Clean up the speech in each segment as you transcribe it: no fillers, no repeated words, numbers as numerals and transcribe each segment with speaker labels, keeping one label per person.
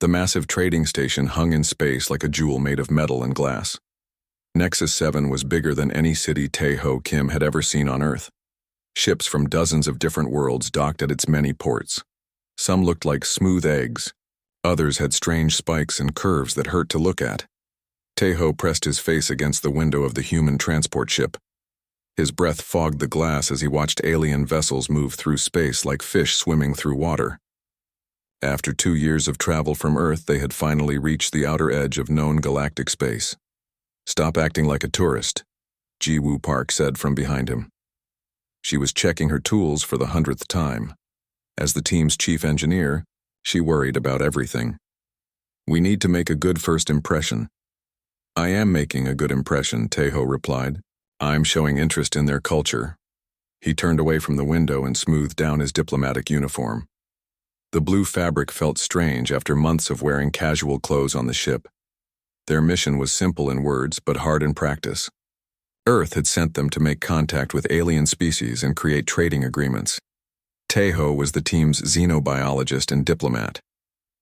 Speaker 1: The massive trading station hung in space like a jewel made of metal and glass. Nexus 7 was bigger than any city Tae-Ho Kim had ever seen on Earth. Ships from dozens of different worlds docked at its many ports. Some looked like smooth eggs. Others had strange spikes and curves that hurt to look at. Tae-Ho pressed his face against the window of the human transport ship. His breath fogged the glass as he watched alien vessels move through space like fish swimming through water. After 2 years of travel from Earth, they had finally reached the outer edge of known galactic space. "Stop acting like a tourist," Ji-Woo Park said from behind him. She was checking her tools for the 100th time. As the team's chief engineer, she worried about everything. "We need to make a good first impression." "I am making a good impression," Tae-Ho replied. "I'm showing interest in their culture." He turned away from the window and smoothed down his diplomatic uniform. The blue fabric felt strange after months of wearing casual clothes on the ship. Their mission was simple in words but hard in practice. Earth had sent them to make contact with alien species and create trading agreements. Tae-Ho was the team's xenobiologist and diplomat.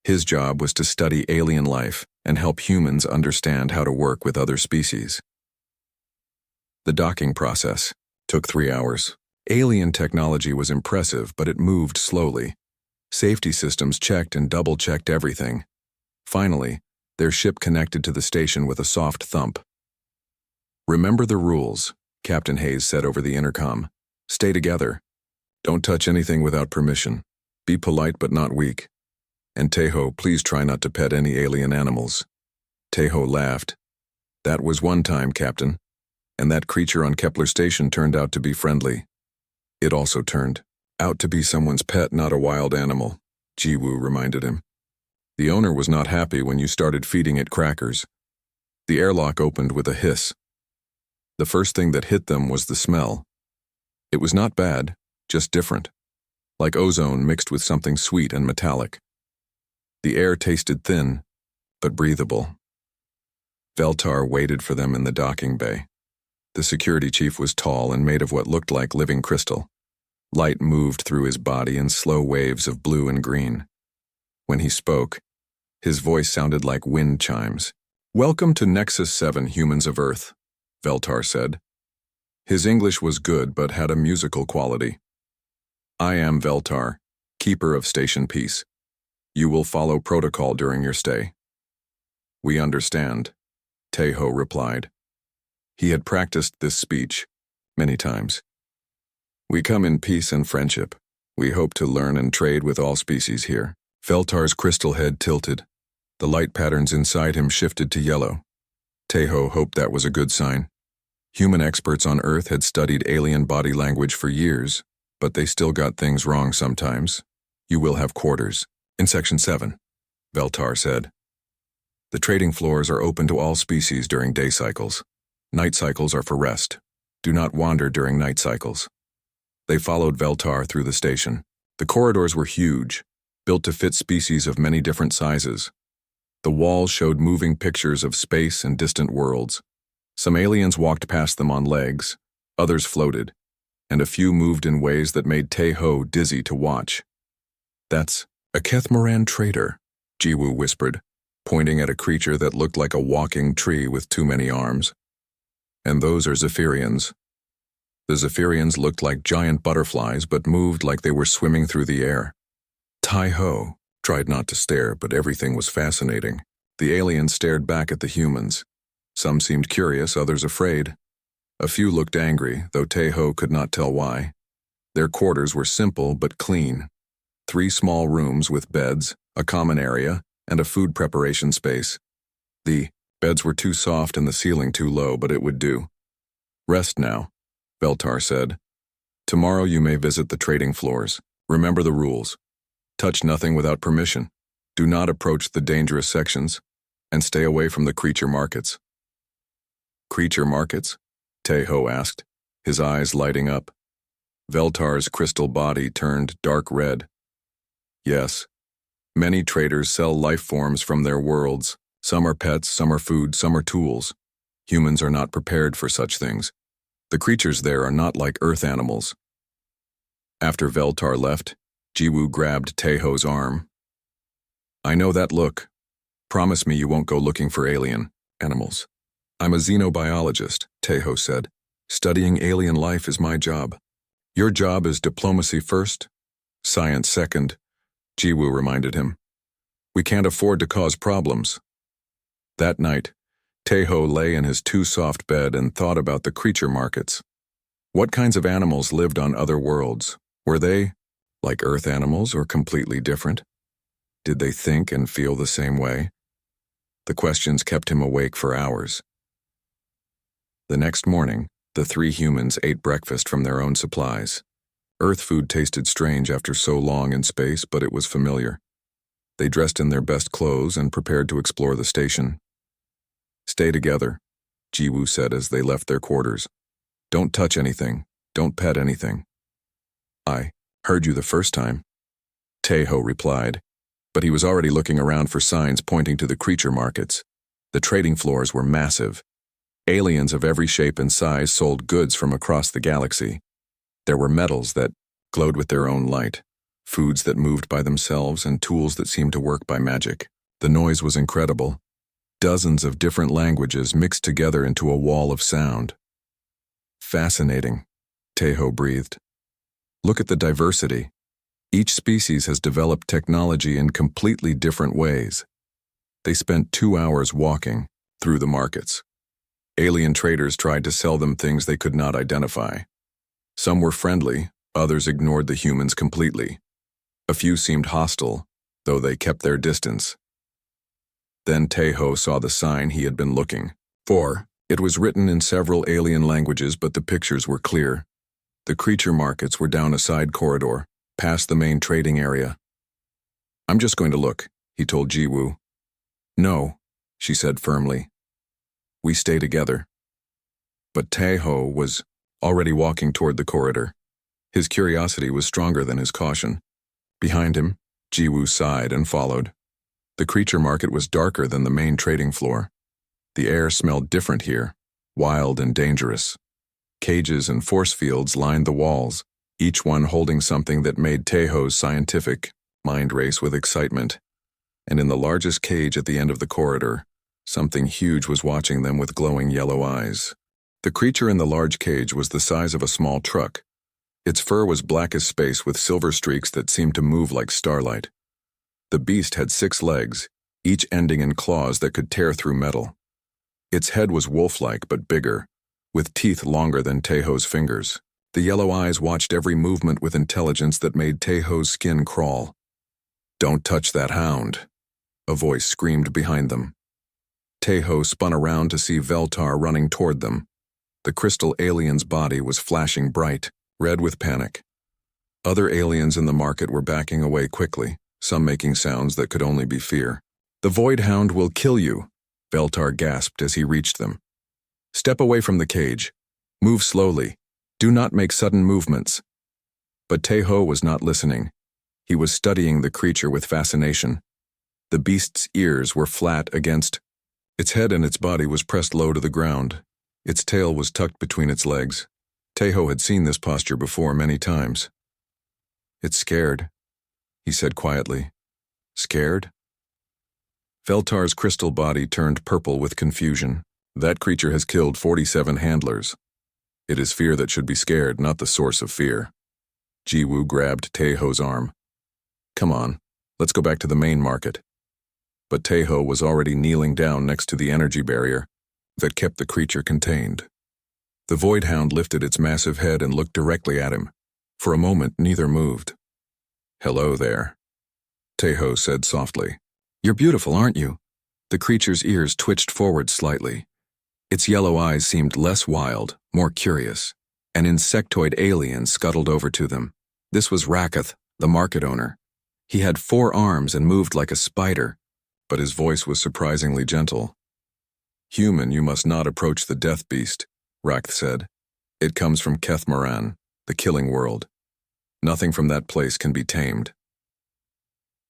Speaker 1: His job was to study alien life and help humans understand how to work with other species. The docking process took 3 hours. Alien technology was impressive, but it moved slowly. Safety systems checked and double-checked everything. Finally, their ship connected to the station with a soft thump. "Remember the rules," Captain Hayes said over the intercom. "Stay together. Don't touch anything without permission. Be polite but not weak. And Tae-Ho, please try not to pet any alien animals." Tae-Ho laughed. "That was one time, Captain. And that creature on Kepler Station turned out to be friendly." "It also turned out to be someone's pet, not a wild animal," Ji-Woo reminded him. "The owner was not happy when you started feeding it crackers." The airlock opened with a hiss. The first thing that hit them was the smell. It was not bad, just different, like ozone mixed with something sweet and metallic. The air tasted thin, but breathable. Veltar waited for them in the docking bay. The security chief was tall and made of what looked like living crystal. Light moved through his body in slow waves of blue and green. When he spoke, his voice sounded like wind chimes. "Welcome to Nexus 7, humans of Earth," Veltar said. His English was good but had a musical quality. "I am Veltar, keeper of Station Peace. You will follow protocol during your stay." "We understand," Tae-Ho replied. He had practiced this speech many times. "We come in peace and friendship. We hope to learn and trade with all species here." Veltar's crystal head tilted. The light patterns inside him shifted to yellow. Tae-Ho hoped that was a good sign. Human experts on Earth had studied alien body language for years, but they still got things wrong sometimes. "You will have quarters in Section 7, Veltar said. "The trading floors are open to all species during day cycles. Night cycles are for rest. Do not wander during night cycles." They followed Veltar through the station. The corridors were huge, built to fit species of many different sizes. The walls showed moving pictures of space and distant worlds. Some aliens walked past them on legs, others floated, and a few moved in ways that made Tae-Ho dizzy to watch. "That's a Kethmoran trader," Ji-Woo whispered, pointing at a creature that looked like a walking tree with too many arms. "And those are Zephyrians." The Zephyrians looked like giant butterflies but moved like they were swimming through the air. Tae-Ho tried not to stare, but everything was fascinating. The aliens stared back at the humans. Some seemed curious, others afraid. A few looked angry, though Tae-Ho could not tell why. Their quarters were simple but clean. 3 small rooms with beds, a common area, and a food preparation space. The beds were too soft and the ceiling too low, but it would do. "Rest now," Veltar said. "Tomorrow you may visit the trading floors. Remember the rules. Touch nothing without permission. Do not approach the dangerous sections, and stay away from the creature markets." "Creature markets?" Tae-Ho asked, his eyes lighting up. Veltar's crystal body turned dark red. "Yes. Many traders sell life forms from their worlds. Some are pets, some are food, some are tools. Humans are not prepared for such things. The creatures there are not like Earth animals." After Veltar left, Ji-Woo grabbed Tae-Ho's arm. I know that look. Promise me you won't go looking for alien animals. I'm a xenobiologist, Tejo said. Studying alien life is my job. Your job is diplomacy first, science second, Jiwoo reminded him. We can't afford to cause problems. That night, Tejo lay in his too-soft bed and thought about the creature markets. What kinds of animals lived on other worlds? Were they, like Earth animals, or completely different? Did they think and feel the same way? The questions kept him awake for hours. The next morning, the three humans ate breakfast from their own supplies. Earth food tasted strange after so long in space, but it was familiar. They dressed in their best clothes and prepared to explore the station. Stay together, Jiwoo said as they left their quarters. Don't touch anything. Don't pet anything. I heard you the first time, Tejo replied, but he was already looking around for signs pointing to the creature markets. The trading floors were massive. Aliens of every shape and size sold goods from across the galaxy. There were metals that glowed with their own light, foods that moved by themselves, and tools that seemed to work by magic. The noise was incredible. Dozens of different languages mixed together into a wall of sound. Fascinating, Tejo breathed. Look at the diversity. Each species has developed technology in completely different ways. They spent 2 hours walking through the markets. Alien traders tried to sell them things they could not identify. Some were friendly, others ignored the humans completely. A few seemed hostile, though they kept their distance. Then Tejo saw the sign he had been looking for. It was written in several alien languages, but the pictures were clear. The creature markets were down a side corridor, past the main trading area. I'm just going to look, he told Jiwoo. No, she said firmly. We stay together. But Tejo was already walking toward the corridor. His curiosity was stronger than his caution. Behind him, Jiwoo sighed and followed. The creature market was darker than the main trading floor. The air smelled different here, wild and dangerous. Cages and force fields lined the walls, each one holding something that made Tejo's scientific mind race with excitement. And in the largest cage at the end of the corridor, something huge was watching them with glowing yellow eyes. The creature in the large cage was the size of a small truck. Its fur was black as space with silver streaks that seemed to move like starlight. The beast had 6 legs, each ending in claws that could tear through metal. Its head was wolf-like but bigger, with teeth longer than Tejo's fingers. The yellow eyes watched every movement with intelligence that made Tejo's skin crawl. Don't touch that hound, a voice screamed behind them. Tejo spun around to see Veltar running toward them. The crystal alien's body was flashing bright, red with panic. Other aliens in the market were backing away quickly, some making sounds that could only be fear. The Void Hound will kill you, Veltar gasped as he reached them. Step away from the cage. Move slowly. Do not make sudden movements. But Tejo was not listening. He was studying the creature with fascination. The beast's ears were flat against. Its head and its body was pressed low to the ground. Its tail was tucked between its legs. Tejo had seen this posture before many times. It's scared, he said quietly. Scared? Veltar's crystal body turned purple with confusion. That creature has killed 47 handlers. It is fear that should be scared, not the source of fear. Jiwoo grabbed Tejo's arm. Come on, let's go back to the main market. But Tejo was already kneeling down next to the energy barrier that kept the creature contained. The Void Hound lifted its massive head and looked directly at him. For a moment, neither moved. Hello there, Tejo said softly. You're beautiful, aren't you? The creature's ears twitched forward slightly. Its yellow eyes seemed less wild, more curious. An insectoid alien scuttled over to them. This was Rakath, the market owner. He had 4 arms and moved like a spider, but his voice was surprisingly gentle. Human, you must not approach the death beast, Rakath said. It comes from Kethmaran, the killing world. Nothing from that place can be tamed.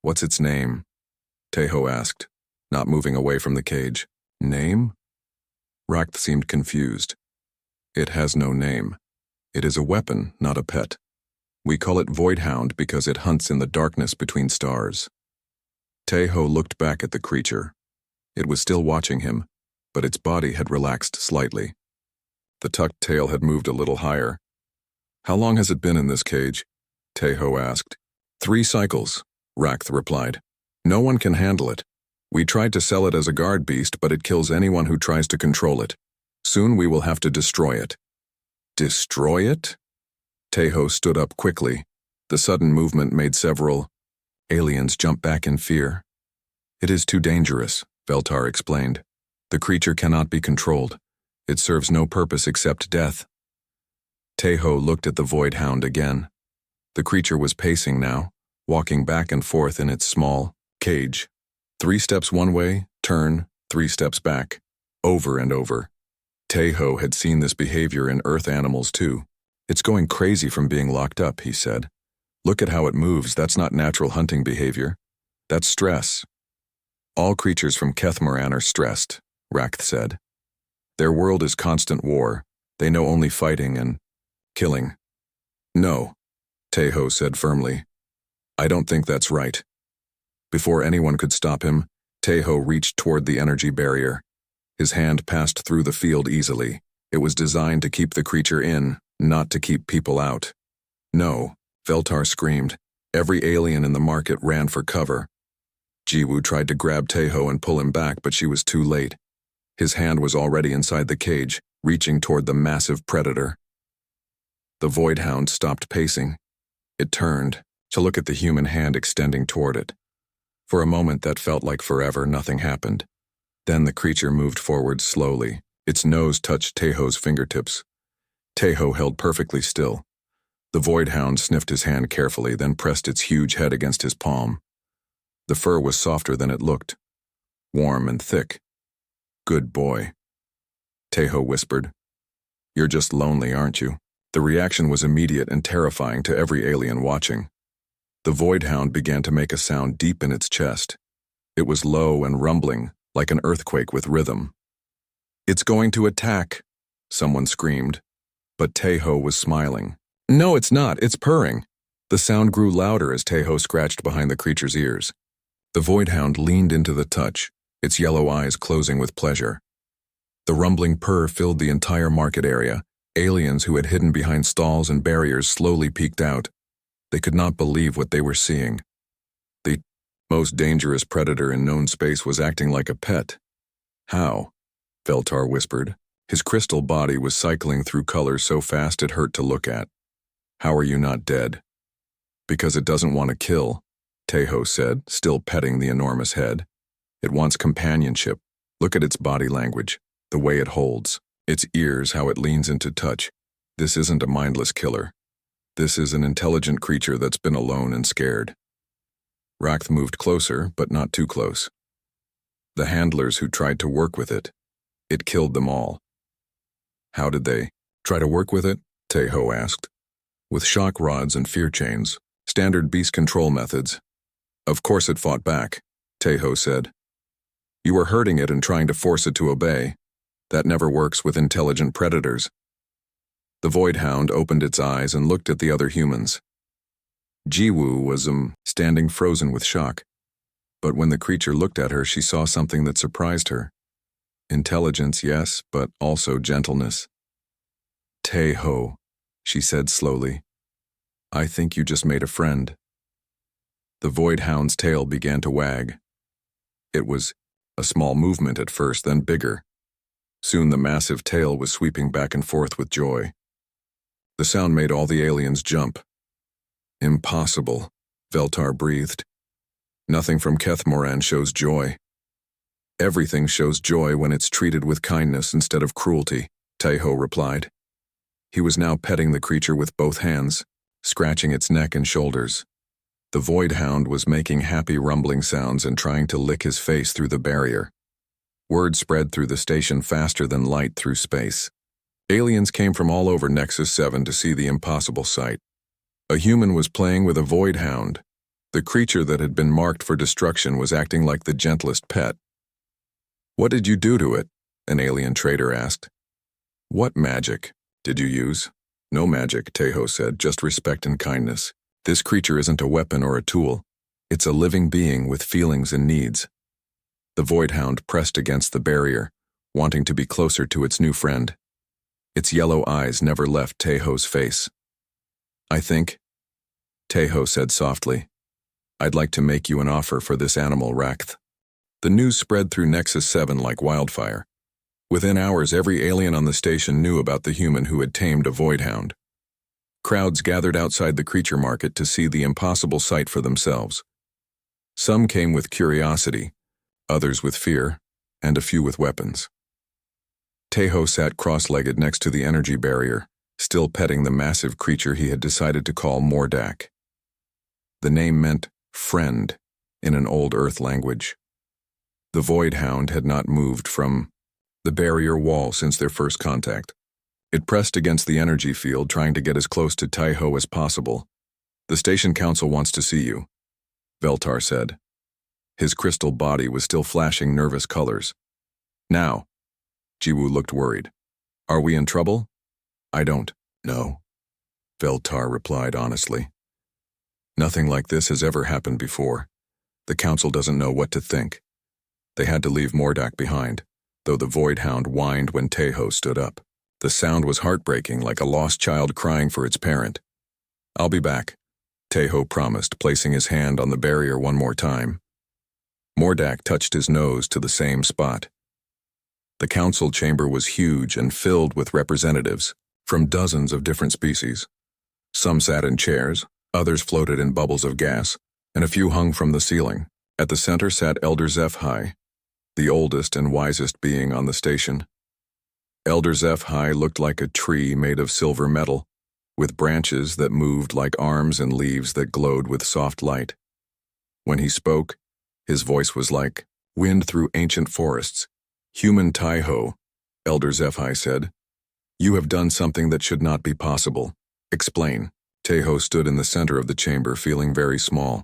Speaker 1: What's its name? Tejo asked, not moving away from the cage. Name? Rakath seemed confused. It has no name. It is a weapon, not a pet. We call it Void Hound because it hunts in the darkness between stars. Teho looked back at the creature. It was still watching him, but its body had relaxed slightly. The tucked tail had moved a little higher. "How long has it been in this cage?" Teho asked. "3 cycles, Rakth replied. "No one can handle it. We tried to sell it as a guard beast, but it kills anyone who tries to control it. Soon we will have to destroy it." "Destroy it?" Teho stood up quickly. The sudden movement made several aliens jump back in fear. "It is too dangerous," Veltar explained. "The creature cannot be controlled. It serves no purpose except death." Teho looked at the Void Hound again. The creature was pacing now, walking back and forth in its small cage. 3 steps one way, turn, 3 steps back, over and over. Teho had seen this behavior in earth animals too. "It's going crazy from being locked up," he said. "Look at how it moves. That's not natural hunting behavior. That's stress." "All creatures from Kethmoran are stressed," Rakth said. "Their world is constant war. They know only fighting and killing." "No," Teho said firmly. "I don't think that's right." Before anyone could stop him, Teho reached toward the energy barrier. His hand passed through the field easily. It was designed to keep the creature in, not to keep people out. "No," Veltar screamed. Every alien in the market ran for cover. Jiwoo tried to grab Teho and pull him back, but she was too late. His hand was already inside the cage, reaching toward the massive predator. The Void Hound stopped pacing. It turned to look at the human hand extending toward it. For a moment that felt like forever, nothing happened. Then the creature moved forward slowly. Its nose touched Teho's fingertips. Teho held perfectly still. The Void Hound sniffed his hand carefully, then pressed its huge head against his palm. The fur was softer than it looked, warm and thick. "Good boy," Teho whispered. "You're just lonely, aren't you?" The reaction was immediate and terrifying to every alien watching. The Void Hound began to make a sound deep in its chest. It was low and rumbling, like an earthquake with rhythm. "It's going to attack," someone screamed. But Teho was smiling. "No, it's not. It's purring." The sound grew louder as Teho scratched behind the creature's ears. The Void Hound leaned into the touch, its yellow eyes closing with pleasure. The rumbling purr filled the entire market area. Aliens who had hidden behind stalls and barriers slowly peeked out. They could not believe what they were seeing. The most dangerous predator in known space was acting like a pet. "How?" Veltar whispered. His crystal body was cycling through colors so fast it hurt to look at. "How are you not dead?" "Because it doesn't want to kill," Teho said, still petting the enormous head. "It wants companionship. Look at its body language, the way it holds, its ears, how it leans into touch. This isn't a mindless killer. This is an intelligent creature that's been alone and scared." Rakth moved closer, but not too close. "The handlers who tried to work with it, it killed them all." "How did they try to work with it?" Teho asked. "With shock rods and fear chains, standard beast control methods." "Of course it fought back," Teho said. "You were hurting it and trying to force it to obey. That never works with intelligent predators." The Void Hound opened its eyes and looked at the other humans. Jiwoo was standing frozen with shock. But when the creature looked at her, she saw something that surprised her. Intelligence, yes, but also gentleness. "Teho," she said slowly. "I think you just made a friend." The Void Hound's tail began to wag. It was a small movement at first, then bigger. Soon the massive tail was sweeping back and forth with joy. The sound made all the aliens jump. "Impossible," Veltar breathed. "Nothing from Kethmoran shows joy." "Everything shows joy when it's treated with kindness instead of cruelty," Teho replied. He was now petting the creature with both hands, scratching its neck and shoulders. The Void Hound was making happy rumbling sounds and trying to lick his face through the barrier. Word spread through the station faster than light through space. Aliens came from all over Nexus 7 to see the impossible sight. A human was playing with a Void Hound. The creature that had been marked for destruction was acting like the gentlest pet. "What did you do to it?" an alien trader asked. "What magic did you use?" "No magic," Teho said, "just respect and kindness. This creature isn't a weapon or a tool. It's a living being with feelings and needs. The Void Hound pressed against the barrier, wanting to be closer to its new friend. Its yellow eyes never left Tejo's face. I think, Tejo said softly, I'd like to make you an offer for this animal, Rakth. The news spread through Nexus 7 like wildfire. Within hours, every alien on the station knew about the human who had tamed a Void Hound. Crowds gathered outside the creature market to see the impossible sight for themselves. Some came with curiosity, others with fear, and a few with weapons. Tejo sat cross-legged next to the energy barrier, still petting the massive creature he had decided to call Mordak. The name meant friend in an old Earth language. The Void Hound had not moved from the barrier wall since their first contact. It pressed against the energy field, trying to get as close to Tejo as possible. The station council wants to see you, Veltar said. His crystal body was still flashing nervous colors. Now, Jiwoo looked worried. Are we in trouble? I don't know, Veltar replied honestly. Nothing like this has ever happened before. The council doesn't know what to think. They had to leave Mordak behind, though the Void Hound whined when Tejo stood up. The sound was heartbreaking, like a lost child crying for its parent. I'll be back, Tejo promised, placing his hand on the barrier one more time. Mordak touched his nose to the same spot. The council chamber was huge and filled with representatives from dozens of different species. Some sat in chairs, others floated in bubbles of gas, and a few hung from the ceiling. At the center sat Elder HFY, the oldest and wisest being on the station. Elder HFY looked like a tree made of silver metal, with branches that moved like arms and leaves that glowed with soft light. When he spoke, his voice was like wind through ancient forests. Human Tejo, Elder HFY said, you have done something that should not be possible. Explain. Tejo stood in the center of the chamber, feeling very small.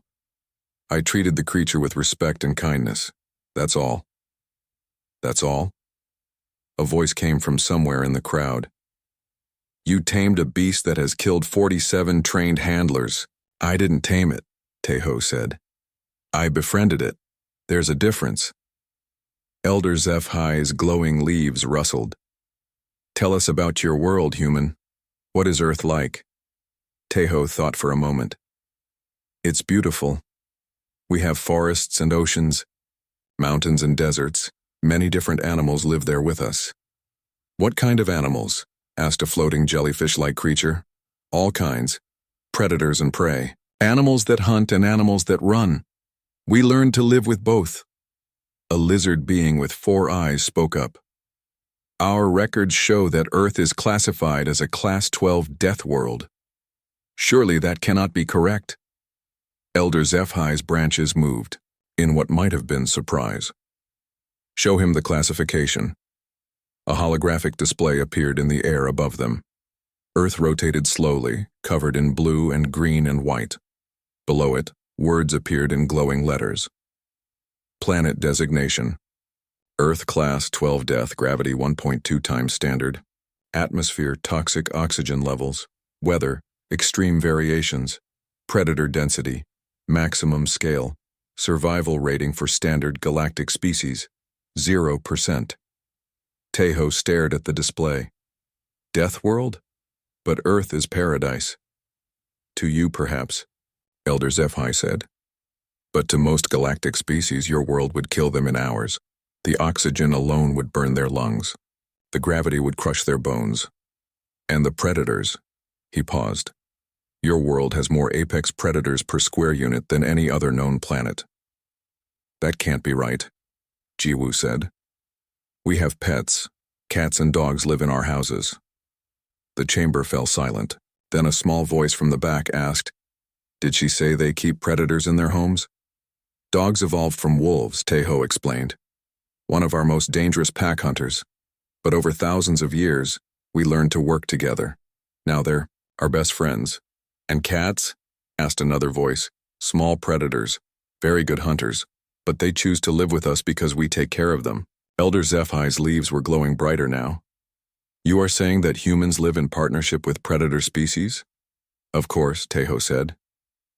Speaker 1: I treated the creature with respect and kindness. That's all. That's all? A voice came from somewhere in the crowd. You tamed a beast that has killed 47 trained handlers. I didn't tame it, Tejo said. I befriended it. There's a difference. Elder HFY's glowing leaves rustled. Tell us about your world, human. What is Earth like? Tejo thought for a moment. It's beautiful. We have forests and oceans, mountains and deserts. Many different animals live there with us. What kind of animals? Asked a floating jellyfish-like creature. All kinds. Predators and prey. Animals that hunt and animals that run. We learned to live with both. A lizard being with 4 eyes spoke up. Our records show that Earth is classified as a Class 12 death world. Surely that cannot be correct. Elder HFY's branches moved, in what might have been surprise. Show him the classification. A holographic display appeared in the air above them. Earth rotated slowly, covered in blue and green and white. Below it, words appeared in glowing letters. Planet designation. Earth Class 12 Death, gravity 1.2 times standard. Atmosphere, toxic oxygen levels. Weather, extreme variations. Predator density, maximum scale. Survival rating for standard galactic species, 0%. Tejo stared at the display. Death world? But Earth is paradise. To you, perhaps, Elder HFY said. But to most galactic species, your world would kill them in hours. The oxygen alone would burn their lungs. The gravity would crush their bones. And the predators, he paused. Your world has more apex predators per square unit than any other known planet. That can't be right, Jiwoo said. We have pets. Cats and dogs live in our houses. The chamber fell silent. Then a small voice from the back asked, Did she say they keep predators in their homes? Dogs evolved from wolves, Tejo explained. One of our most dangerous pack hunters. But over thousands of years, we learned to work together. Now they're our best friends. And cats? Asked another voice. Small predators. Very good hunters. But they choose to live with us because we take care of them. Elder HFY's leaves were glowing brighter now. You are saying that humans live in partnership with predator species? Of course, Tejo said.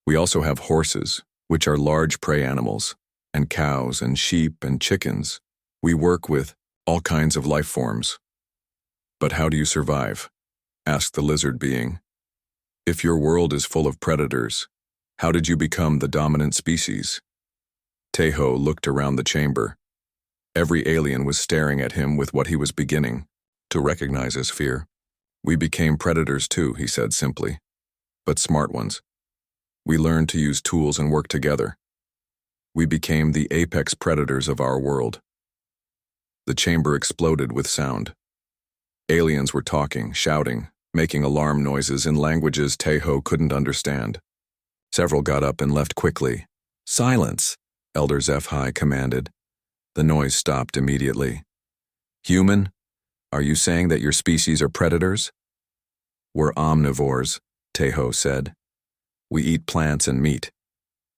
Speaker 1: We also have horses, which are large prey animals, and cows and sheep and chickens. We work with all kinds of life forms. But how do you survive? Asked the lizard being. If your world is full of predators, how did you become the dominant species? Tejo looked around the chamber. Every alien was staring at him with what he was beginning to recognize as fear. We became predators too, he said simply, but smart ones. We learned to use tools and work together. We became the apex predators of our world. The chamber exploded with sound. Aliens were talking, shouting, making alarm noises in languages Tejo couldn't understand. Several got up and left quickly. Silence, Elder HFY commanded. The noise stopped immediately. Human, are you saying that your species are predators? We're omnivores, Tejo said. We eat plants and meat.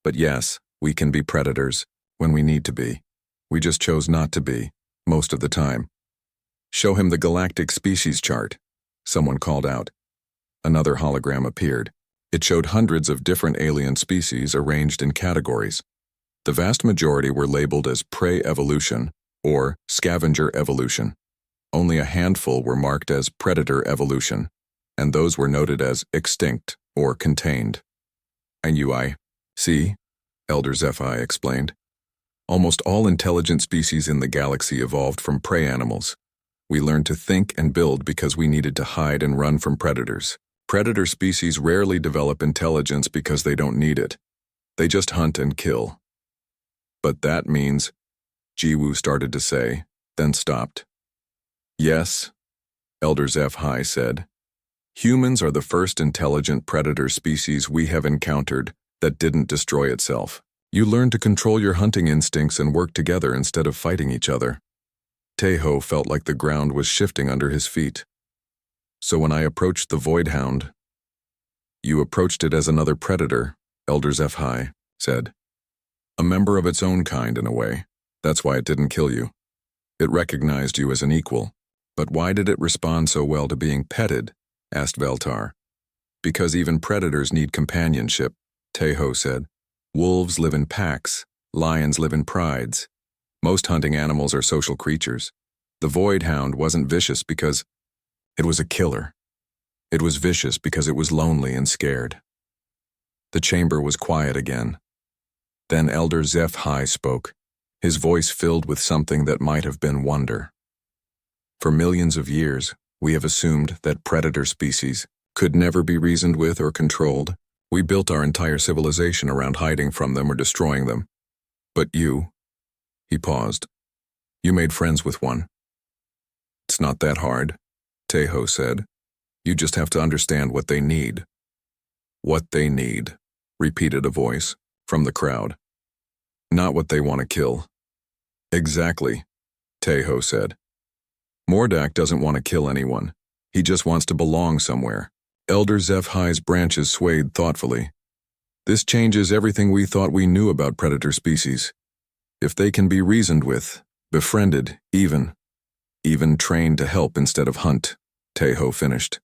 Speaker 1: But yes, we can be predators when we need to be. We just chose not to be, most of the time. Show him the galactic species chart, someone called out. Another hologram appeared. It showed hundreds of different alien species arranged in categories. The vast majority were labeled as prey evolution or scavenger evolution. Only a handful were marked as predator evolution, and those were noted as extinct or contained. And see, Elder HFY explained. Almost all intelligent species in the galaxy evolved from prey animals. We learned to think and build because we needed to hide and run from predators. Predator species rarely develop intelligence because they don't need it. They just hunt and kill. But that means, Jiwoo started to say, then stopped. Yes, Elder HFY said. Humans are the first intelligent predator species we have encountered that didn't destroy itself. You learn to control your hunting instincts and work together instead of fighting each other. Tejo felt like the ground was shifting under his feet. So when I approached the Void Hound, you approached it as another predator, Elder HFY said. A member of its own kind in a way. That's why it didn't kill you. It recognized you as an equal. But why did it respond so well to being petted? Asked Veltar. Because even predators need companionship, Tejo said. Wolves live in packs. Lions live in prides. Most hunting animals are social creatures. The Void Hound wasn't vicious because it was a killer. It was vicious because it was lonely and scared. The chamber was quiet again. Then Elder HFY spoke, his voice filled with something that might have been wonder. For millions of years, we have assumed that predator species could never be reasoned with or controlled. We built our entire civilization around hiding from them or destroying them. But you, he paused, you made friends with one. It's not that hard, Tejo said. You just have to understand what they need. What they need, repeated a voice from the crowd. Not what they want to kill. Exactly, Tejo said. Mordak doesn't want to kill anyone. He just wants to belong somewhere. Elder HFY's branches swayed thoughtfully. This changes everything we thought we knew about predator species. If they can be reasoned with, befriended, even trained to help instead of hunt, Tejo finished.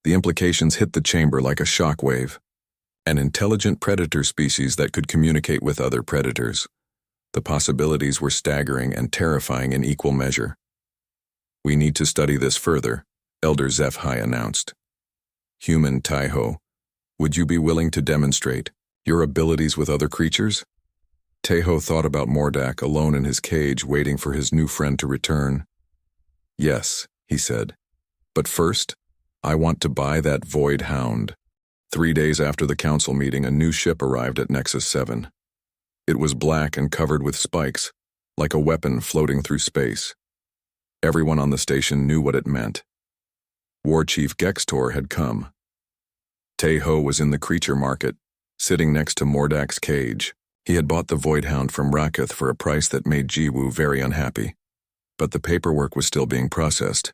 Speaker 1: The implications hit the chamber like a shockwave. An intelligent predator species that could communicate with other predators. The possibilities were staggering and terrifying in equal measure. We need to study this further, Elder HFY announced. Human Tejo, would you be willing to demonstrate your abilities with other creatures? Tejo thought about Mordak alone in his cage waiting for his new friend to return. Yes, he said. But first, I want to buy that Void Hound. 3 days after the council meeting, a new ship arrived at Nexus 7. It was black and covered with spikes, like a weapon floating through space. Everyone on the station knew what it meant. War Chief Gextor had come. Tejo was in the creature market, sitting next to Mordak's cage. He had bought the Void Hound from Raketh for a price that made Jiwoo very unhappy. But the paperwork was still being processed.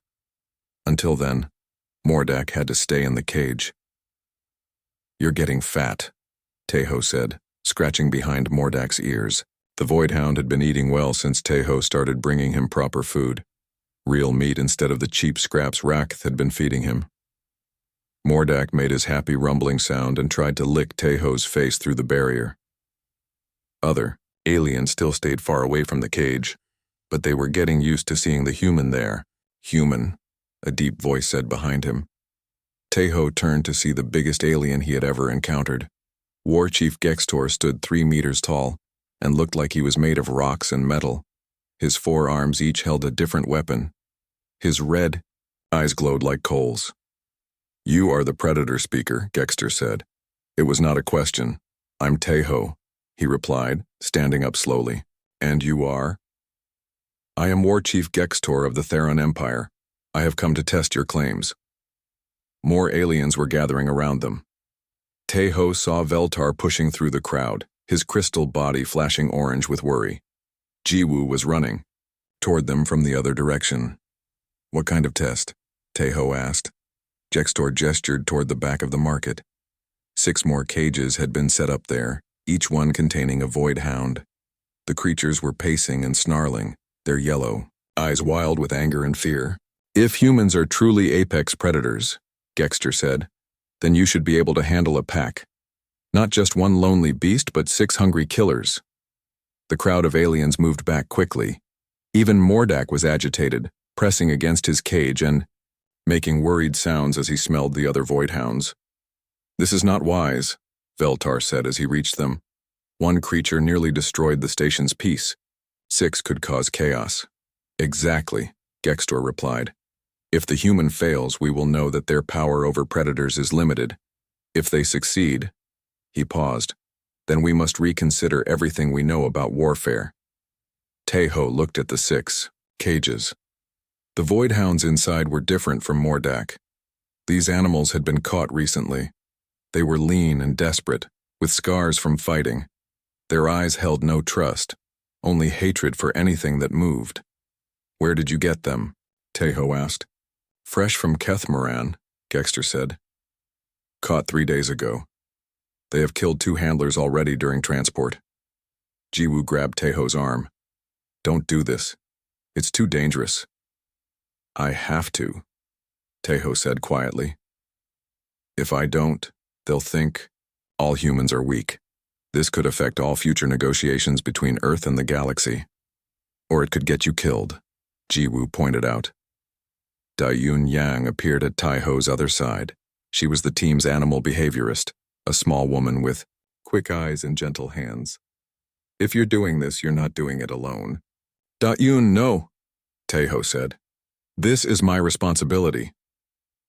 Speaker 1: Until then, Mordak had to stay in the cage. You're getting fat, Tejo said, scratching behind Mordak's ears. The Void Hound had been eating well since Tejo started bringing him proper food. Real meat instead of the cheap scraps Raketh had been feeding him. Mordak made his happy rumbling sound and tried to lick Tejo's face through the barrier. Other aliens still stayed far away from the cage, but they were getting used to seeing the human there. Human, a deep voice said behind him. Tejo turned to see the biggest alien he had ever encountered. War Chief Gextor stood 3 meters tall and looked like he was made of rocks and metal. His 4 arms each held a different weapon. His red eyes glowed like coals. "You are the Predator speaker," Gextor said. It was not a question. "I'm Tejo," he replied, standing up slowly. "And you are?" "I am War Chief Gextor of the Theron Empire. I have come to test your claims." More aliens were gathering around them. Tejo saw Veltar pushing through the crowd, his crystal body flashing orange with worry. Jiwoo was running toward them from the other direction. "What kind of test?" Tejo asked. Gextor gestured toward the back of the market. 6 more cages had been set up there, each one containing a void hound. The creatures were pacing and snarling, their yellow eyes wild with anger and fear. "If humans are truly apex predators," Gextor said, "then you should be able to handle a pack. Not just one lonely beast, but 6 hungry killers." The crowd of aliens moved back quickly. Even Mordak was agitated, pressing against his cage and making worried sounds as he smelled the other void hounds. "This is not wise," Veltar said as he reached them. "One creature nearly destroyed the station's peace. 6 could cause chaos." "Exactly," Gextor replied. "If the human fails, we will know that their power over predators is limited. If they succeed," he paused, "then we must reconsider everything we know about warfare." Tejo looked at the 6 cages. The void hounds inside were different from Mordak. These animals had been caught recently. They were lean and desperate, with scars from fighting. Their eyes held no trust, only hatred for anything that moved. "Where did you get them?" Tejo asked. "Fresh from Kethmoran," Gextor said. "Caught 3 days ago. They have killed 2 handlers already during transport." Jiwoo grabbed Tejo's arm. "Don't do this. It's too dangerous." "I have to," Tejo said quietly. "If I don't, they'll think all humans are weak. This could affect all future negotiations between Earth and the galaxy. Or it could get you killed," Jiwoo pointed out. Dayun Yang appeared at Tejo's other side. She was the team's animal behaviorist, a small woman with quick eyes and gentle hands. "If you're doing this, you're not doing it alone." "Dayun, no," Tejo said. "This is my responsibility."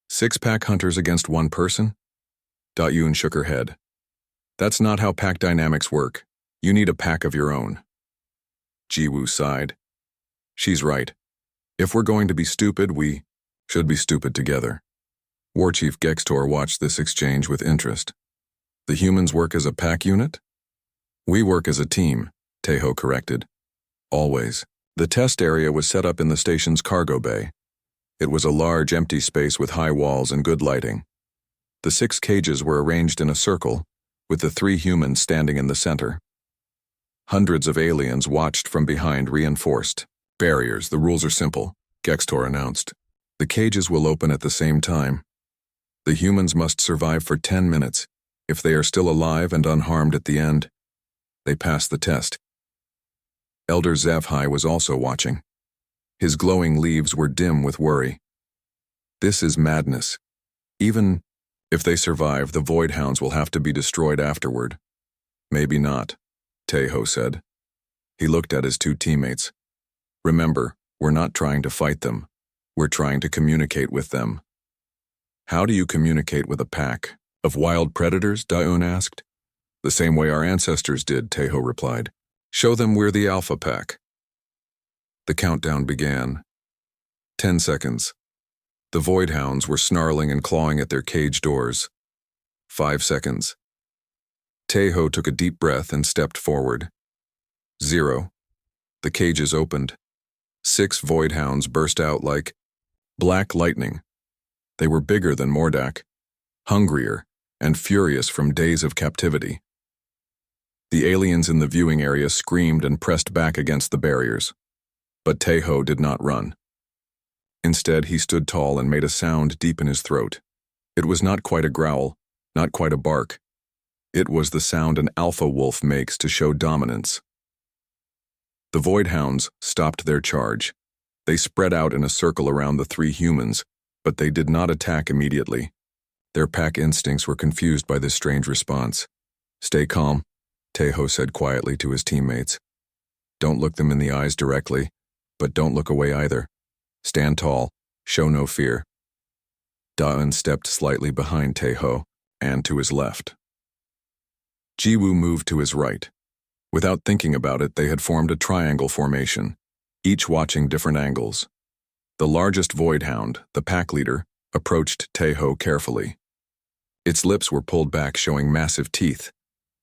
Speaker 1: 6-pack hunters against 1 person? Dayun shook her head. "That's not how pack dynamics work. You need a pack of your own." Jiwoo sighed. "She's right. If we're going to be stupid, we should be stupid together." War Chief Gextor watched this exchange with interest. "The humans work as a pack unit?" "We work as a team," Tejo corrected. "Always." The test area was set up in the station's cargo bay. It was a large empty space with high walls and good lighting. The 6 cages were arranged in a circle, with the 3 humans standing in the center. Hundreds of aliens watched from behind reinforced barriers. "The rules are simple," Gextor announced. "The cages will open at the same time. The humans must survive for 10 minutes. If they are still alive and unharmed at the end, they pass the test." Elder Zevhai was also watching. His glowing leaves were dim with worry. "This is madness. Even if they survive, the void hounds will have to be destroyed afterward." "Maybe not," Tejo said. He looked at his 2 teammates. "Remember, we're not trying to fight them. We're trying to communicate with them." "How do you communicate with a pack of wild predators?" Dayun asked. "The same way our ancestors did," Tejo replied. "Show them we're the Alpha Pack." The countdown began. 10 seconds. The void hounds were snarling and clawing at their cage doors. 5 seconds. Tejo took a deep breath and stepped forward. 0. The cages opened. 6 void hounds burst out like black lightning. They were bigger than Mordak, hungrier, and furious from days of captivity. The aliens in the viewing area screamed and pressed back against the barriers. But Tejo did not run. Instead, he stood tall and made a sound deep in his throat. It was not quite a growl, not quite a bark. It was the sound an alpha wolf makes to show dominance. The Void Hounds stopped their charge. They spread out in a circle around the three humans, but they did not attack immediately. Their pack instincts were confused by this strange response. "Stay calm," Tejo said quietly to his teammates. "Don't look them in the eyes directly, but don't look away either. Stand tall, show no fear." Daun stepped slightly behind Tejo, and to his left. Jiwoo moved to his right. Without thinking about it, they had formed a triangle formation, each watching different angles. The largest Void Hound, the pack leader, approached Tejo carefully. Its lips were pulled back, showing massive teeth.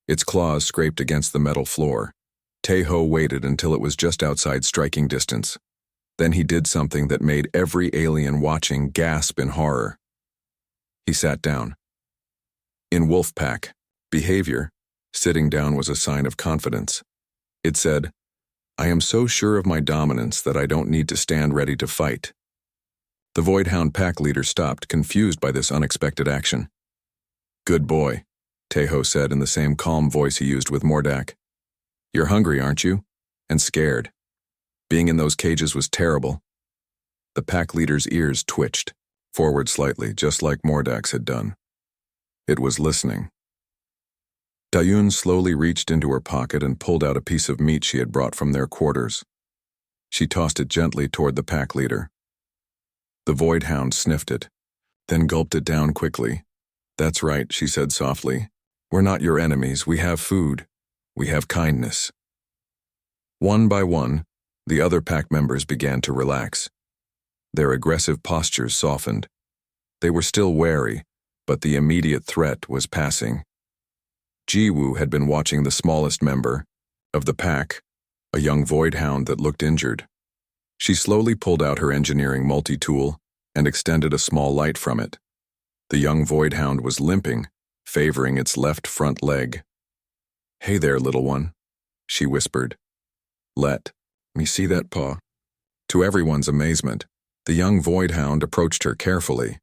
Speaker 1: Its claws scraped against the metal floor. Tejo waited until it was just outside striking distance. Then he did something that made every alien watching gasp in horror. He sat down. In wolf pack behavior, sitting down was a sign of confidence. It said, "I am so sure of my dominance that I don't need to stand ready to fight." The Void Hound pack leader stopped, confused by this unexpected action. "Good boy," Tejo said in the same calm voice he used with Mordak. "You're hungry, aren't you? And scared. Being in those cages was terrible." The pack leader's ears twitched, forward slightly, just like Mordak's had done. It was listening. Dayun slowly reached into her pocket and pulled out a piece of meat she had brought from their quarters. She tossed it gently toward the pack leader. The Void Hound sniffed it, then gulped it down quickly. "That's right," she said softly. "We're not your enemies. We have food. We have kindness." One by one, the other pack members began to relax. Their aggressive postures softened. They were still wary, but the immediate threat was passing. Jiwoo had been watching the smallest member of the pack, a young Void Hound that looked injured. She slowly pulled out her engineering multi-tool and extended a small light from it. The young Void Hound was limping, favoring its left front leg. "Hey there, little one," she whispered. "Let me see that paw." To everyone's amazement, the young Void Hound approached her carefully.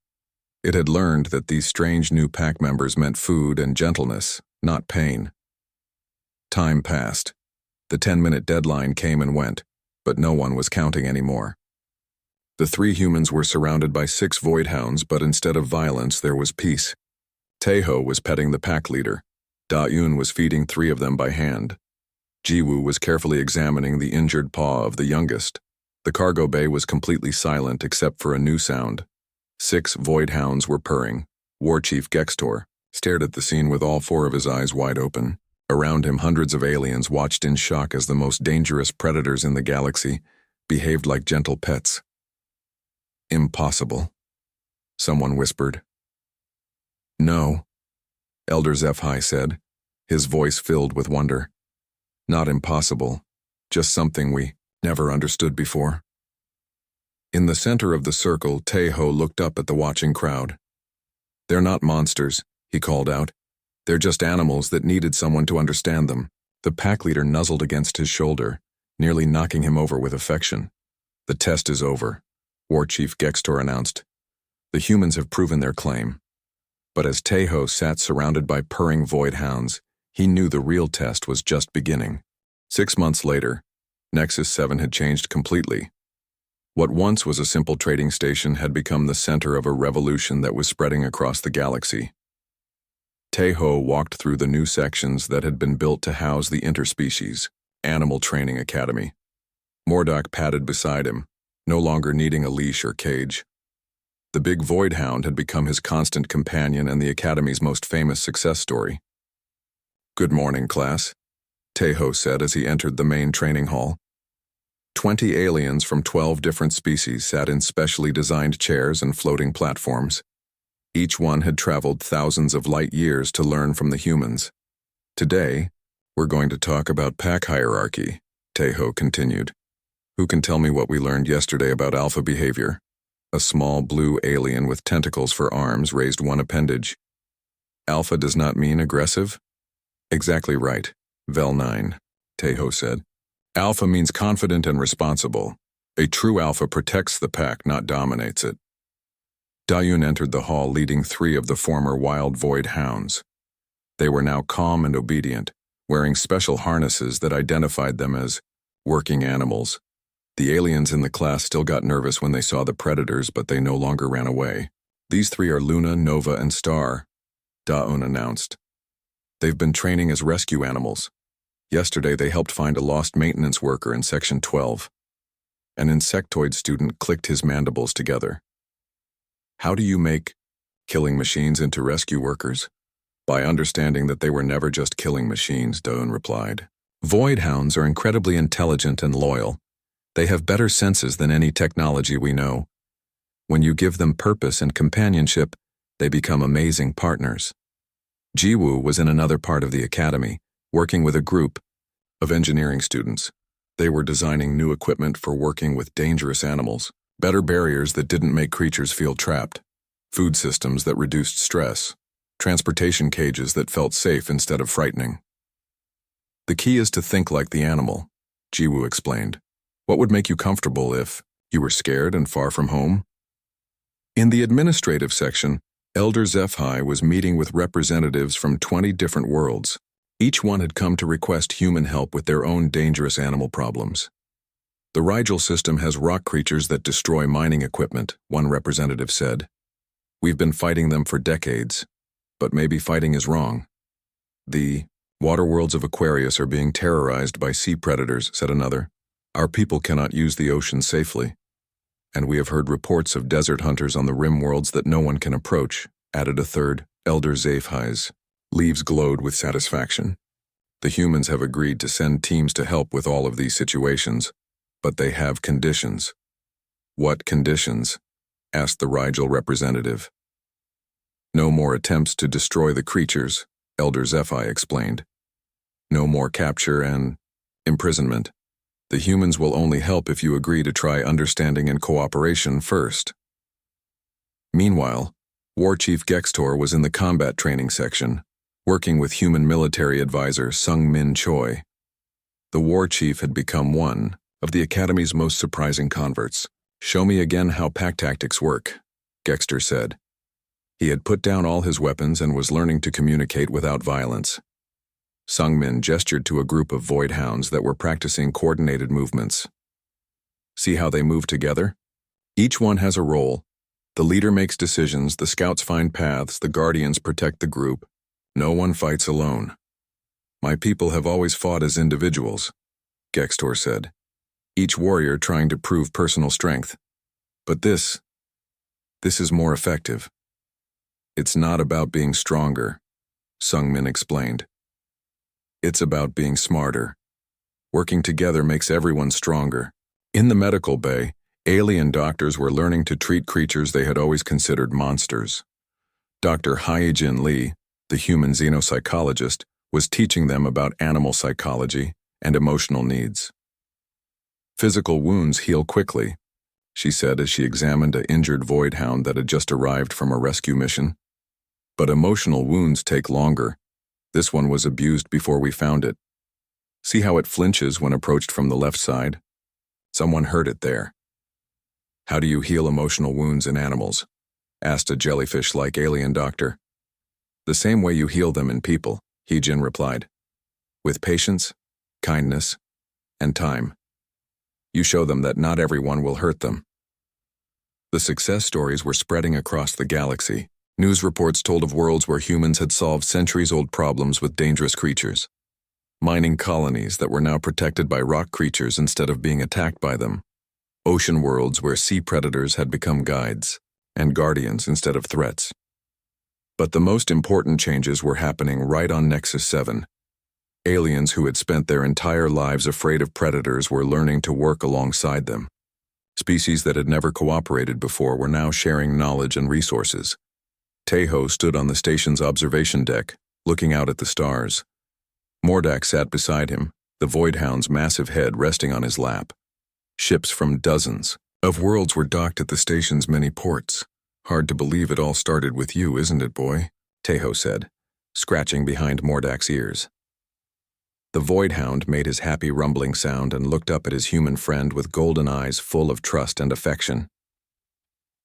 Speaker 1: It had learned that these strange new pack members meant food and gentleness, not pain. Time passed. The 10-minute deadline came and went, but no one was counting anymore. The three humans were surrounded by 6 Void Hounds, but instead of violence, there was peace. Tejo was petting the pack leader. Da-Yun was feeding 3 of them by hand. Jiwoo was carefully examining the injured paw of the youngest. The cargo bay was completely silent except for a new sound. 6 Void Hounds were purring. War Chief Gextor stared at the scene with all 4 of his eyes wide open. Around him, hundreds of aliens watched in shock as the most dangerous predators in the galaxy behaved like gentle pets. "Impossible," someone whispered. "No," Elder HFY said, his voice filled with wonder. "Not impossible, just something we never understood before." In the center of the circle, Tejo looked up at the watching crowd. "They're not monsters," he called out. "They're just animals that needed someone to understand them." The pack leader nuzzled against his shoulder, nearly knocking him over with affection. "The test is over," War Chief Gextor announced. "The humans have proven their claim." But as Tejo sat surrounded by purring Void Hounds, he knew the real test was just beginning. 6 months later, Nexus 7 had changed completely. What once was a simple trading station had become the center of a revolution that was spreading across the galaxy. Tejo walked through the new sections that had been built to house the interspecies Animal Training Academy. Mordak padded beside him, no longer needing a leash or cage. The big Void Hound had become his constant companion and the Academy's most famous success story. "Good morning, class," Tejo said as he entered the main training hall. 20 aliens from 12 different species sat in specially designed chairs and floating platforms. Each one had traveled thousands of light years to learn from the humans. "Today, we're going to talk about pack hierarchy," Tejo continued. "Who can tell me what we learned yesterday about alpha behavior?" A small blue alien with tentacles for arms raised one appendage. "Alpha does not mean aggressive?" "Exactly right, Vel 9, Tejo said. "Alpha means confident and responsible. A true alpha protects the pack, not dominates it." Dayun entered the hall leading 3 of the former wild Void Hounds. They were now calm and obedient, wearing special harnesses that identified them as working animals. The aliens in the class still got nervous when they saw the predators, but they no longer ran away. "These three are Luna, Nova, and Star," Daun announced. "They've been training as rescue animals. Yesterday they helped find a lost maintenance worker in Section 12. An insectoid student clicked his mandibles together. "How do you make killing machines into rescue workers?" "By understanding that they were never just killing machines," Daun replied. "Void hounds are incredibly intelligent and loyal. They have better senses than any technology we know. When you give them purpose and companionship, they become amazing partners." Jiwoo was in another part of the academy, working with a group of engineering students. They were designing new equipment for working with dangerous animals, better barriers that didn't make creatures feel trapped, food systems that reduced stress, transportation cages that felt safe instead of frightening. "The key is to think like the animal," Jiwoo explained. "What would make you comfortable if you were scared and far from home?" In the administrative section, Elder HFY was meeting with representatives from 20 different worlds. Each one had come to request human help with their own dangerous animal problems. "The Rigel system has rock creatures that destroy mining equipment," one representative said. "We've been fighting them for decades, but maybe fighting is wrong." "The water worlds of Aquarius are being terrorized by sea predators," said another. "Our people cannot use the ocean safely. And we have heard reports of desert hunters on the rim worlds that no one can approach," added a third. Elder HFY's leaves glowed with satisfaction. "The humans have agreed to send teams to help with all of these situations, but they have conditions." "What conditions?" asked the Rigel representative. "No more attempts to destroy the creatures," Elder HFY explained. "No more capture and imprisonment. The humans will only help if you agree to try understanding and cooperation first." Meanwhile, War Chief Gextor was in the combat training section, working with human military advisor Sung-Min Choi. The War Chief had become one of the Academy's most surprising converts. "Show me again how pack tactics work," Gextor said. He had put down all his weapons and was learning to communicate without violence. Sung-Min gestured to a group of void hounds that were practicing coordinated movements. "See how they move together? Each one has a role. The leader makes decisions, the scouts find paths, the guardians protect the group. No one fights alone. My people have always fought as individuals," Gextor said, "each warrior trying to prove personal strength. But this is more effective." "It's not about being stronger," Sung-Min explained. "It's about being smarter. Working together makes everyone stronger." In the medical bay, alien doctors were learning to treat creatures they had always considered monsters. Dr. Hyejin Lee, the human xenopsychologist, was teaching them about animal psychology and emotional needs. "Physical wounds heal quickly," she said as she examined an injured void hound that had just arrived from a rescue mission. "But emotional wounds take longer. This one was abused before we found it. See how it flinches when approached from the left side? Someone hurt it there." "How do you heal emotional wounds in animals?" asked a jellyfish-like alien doctor. "The same way you heal them in people," Hyejin replied. "With patience, kindness, and time. You show them that not everyone will hurt them." The success stories were spreading across the galaxy. News reports told of worlds where humans had solved centuries-old problems with dangerous creatures. Mining colonies that were now protected by rock creatures instead of being attacked by them. Ocean worlds where sea predators had become guides and guardians instead of threats. But the most important changes were happening right on Nexus 7. Aliens who had spent their entire lives afraid of predators were learning to work alongside them. Species that had never cooperated before were now sharing knowledge and resources. Taeho stood on the station's observation deck, looking out at the stars. Mordak sat beside him, the Void Hound's massive head resting on his lap. Ships from dozens of worlds were docked at the station's many ports. "Hard to believe it all started with you, isn't it, boy?" Taeho said, scratching behind Mordak's ears. The Void Hound made his happy rumbling sound and looked up at his human friend with golden eyes full of trust and affection.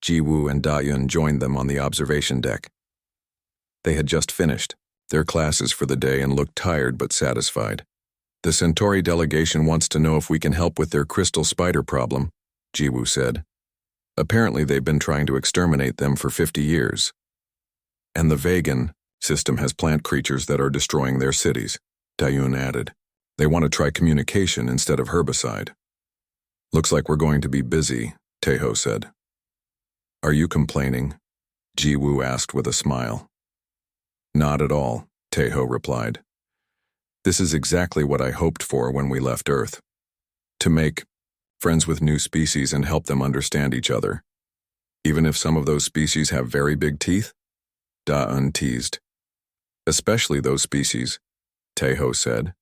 Speaker 1: Jiwoo and Dayun joined them on the observation deck. They had just finished, Their classes for the day and looked tired but satisfied. The Centauri delegation wants to know if we can help with their crystal spider problem, Jiwoo said. Apparently they've been trying to exterminate them for 50 years. And the vegan system has plant creatures that are destroying their cities, Dayun added. They want to try communication instead of herbicide. Looks like we're going to be busy, Taeho said. Are you complaining? Jiwoo asked with a smile. Not at all, Taeho replied. This is exactly what I hoped for when we left Earth. To make friends with new species and help them understand each other. Even if some of those species have very big teeth? Da-un teased. Especially those species, Taeho said.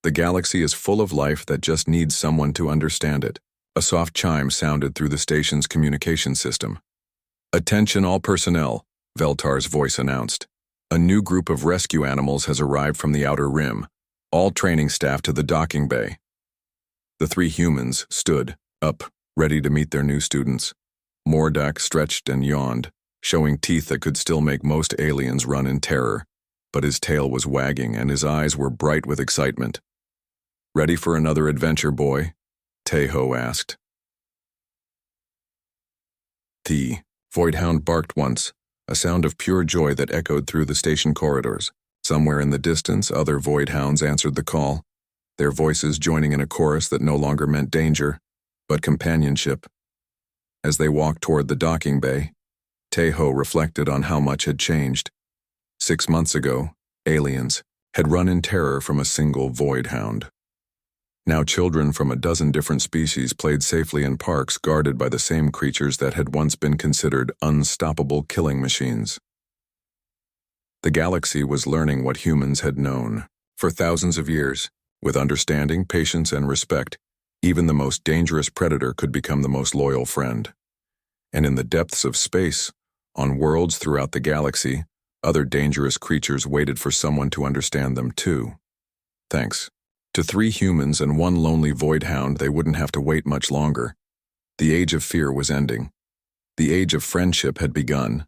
Speaker 1: The galaxy is full of life that just needs someone to understand it. A soft chime sounded through the station's communication system. Attention all personnel, Veltar's voice announced. A new group of rescue animals has arrived from the outer rim. All training staff to the docking bay. The three humans stood up, ready to meet their new students. Mordak stretched and yawned, showing teeth that could still make most aliens run in terror, but his tail was wagging and his eyes were bright with excitement. Ready for another adventure, boy? Taeho asked. The Void Hound barked once, a sound of pure joy that echoed through the station corridors. Somewhere in the distance, other Void Hounds answered the call, their voices joining in a chorus that no longer meant danger, but companionship. As they walked toward the docking bay, Taeho reflected on how much had changed. 6 months ago, aliens had run in terror from a single Void Hound. Now children from a dozen different species played safely in parks guarded by the same creatures that had once been considered unstoppable killing machines. The galaxy was learning what humans had known. For thousands of years, with understanding, patience, and respect, even the most dangerous predator could become the most loyal friend. And in the depths of space, on worlds throughout the galaxy, other dangerous creatures waited for someone to understand them too. Thanks. To 3 humans and 1 lonely Void Hound, they wouldn't have to wait much longer. The age of fear was ending. The age of friendship had begun.